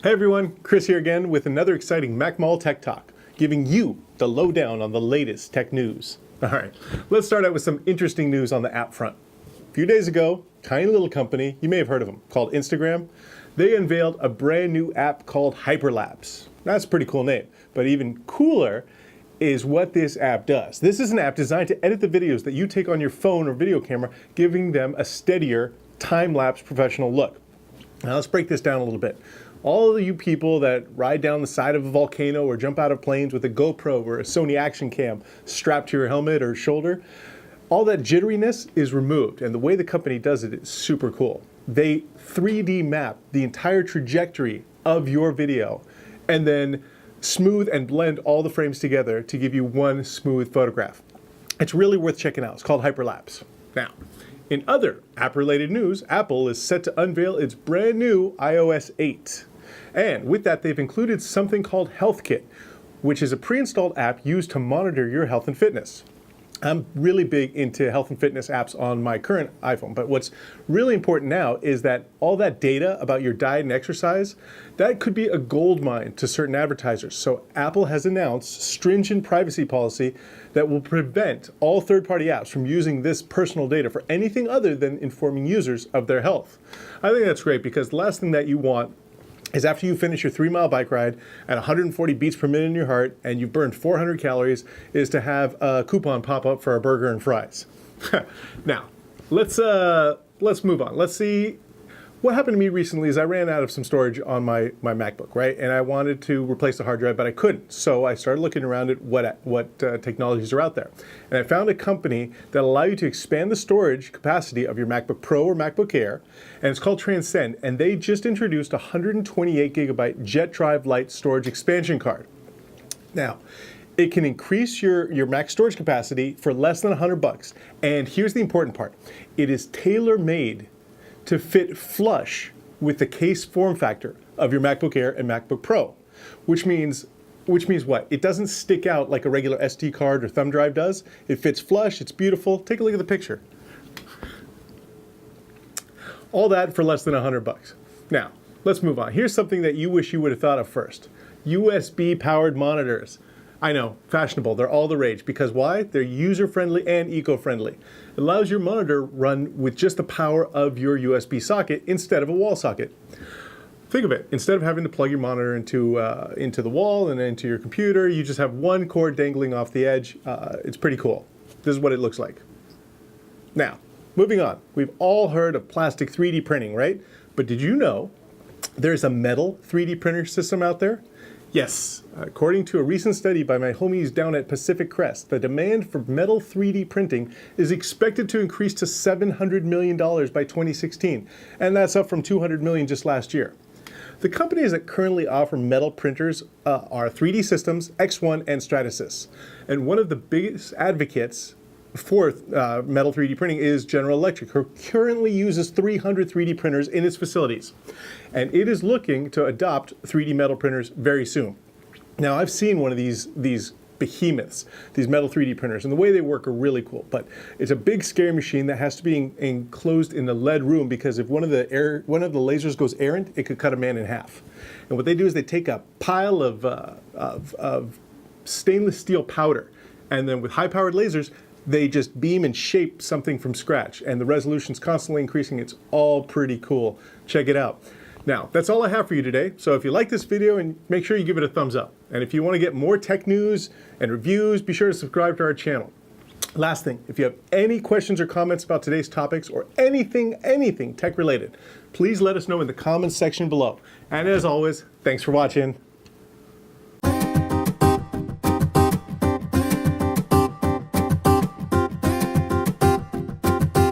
Hey everyone, Chris here again with another exciting MacMall Tech Talk, giving you the lowdown on the latest tech news. All right, let's start out with some interesting news on the app front. A few days ago, tiny little company, you may have heard of them, called Instagram, they unveiled a brand new app called Hyperlapse. That's a pretty cool name, but even cooler is what this app does. This is an app designed to edit the videos that you take on your phone or video camera, giving them a steadier, time-lapse professional look. Now let's break this down a little bit. All of you people that ride down the side of a volcano or jump out of planes with a GoPro or a Sony action cam strapped to your helmet or shoulder, all that jitteriness is removed, and the way the company does it is super cool. They 3D map the entire trajectory of your video and then smooth and blend all the frames together to give you one smooth photograph. It's really worth checking out. It's called Hyperlapse. Now, in other app-related news, Apple is set to unveil its brand new iOS 8. And with that, they've included something called HealthKit, which is a pre-installed app used to monitor your health and fitness. I'm really big into health and fitness apps on my current iPhone, but what's really important now is that all that data about your diet and exercise, that could be a gold mine to certain advertisers. So Apple has announced stringent privacy policy that will prevent all third-party apps from using this personal data for anything other than informing users of their health. I think that's great because the last thing that you want is after you finish your 3-mile bike ride at 140 beats per minute in your heart and you've burned 400 calories is to have a coupon pop up for a burger and fries. Now, let's move on. Let's see. What happened to me recently is I ran out of some storage on my MacBook, right? And I wanted to replace the hard drive, but I couldn't. So I started looking around at what technologies are out there. And I found a company that allow you to expand the storage capacity of your MacBook Pro or MacBook Air, and it's called Transcend. And they just introduced a 128 gigabyte JetDrive Lite storage expansion card. Now, it can increase your Mac storage capacity for less than $100. And here's the important part. It is tailor-made to fit flush with the case form factor of your MacBook Air and MacBook Pro, which means what? It doesn't stick out like a regular SD card or thumb drive does. It fits flush, it's beautiful. Take a look at the picture. All that for less than $100. Now, let's move on. Here's something that you wish you would have thought of first. USB powered monitors. I know, fashionable, they're all the rage, because why? They're user-friendly and eco-friendly. It allows your monitor run with just the power of your USB socket instead of a wall socket. Think of it, instead of having to plug your monitor into the wall and into your computer, you just have one cord dangling off the edge. It's pretty cool. This is what it looks like. Now, moving on. We've all heard of plastic 3D printing, right? But did you know there's a metal 3D printer system out there? Yes, according to a recent study by my homies down at Pacific Crest, the demand for metal 3D printing is expected to increase to $700 million by 2016, and that's up from $200 million just last year. The companies that currently offer metal printers are 3D Systems, X1, and Stratasys. And one of the biggest advocates for metal 3D printing is General Electric, who currently uses 300 3D printers in its facilities. And it is looking to adopt 3D metal printers very soon. Now, I've seen one of these behemoths, these metal 3D printers, and the way they work are really cool. But it's a big, scary machine that has to be enclosed in a lead room because if one of the lasers goes errant, it could cut a man in half. And what they do is they take a pile of stainless steel powder, and then with high-powered lasers, they just beam and shape something from scratch, and the resolution's constantly increasing. It's all pretty cool. Check it out. Now, that's all I have for you today. So if you like this video, and make sure you give it a thumbs up. And if you want to get more tech news and reviews, be sure to subscribe to our channel. Last thing, if you have any questions or comments about today's topics or anything tech related, please let us know in the comments section below. And as always, thanks for watching.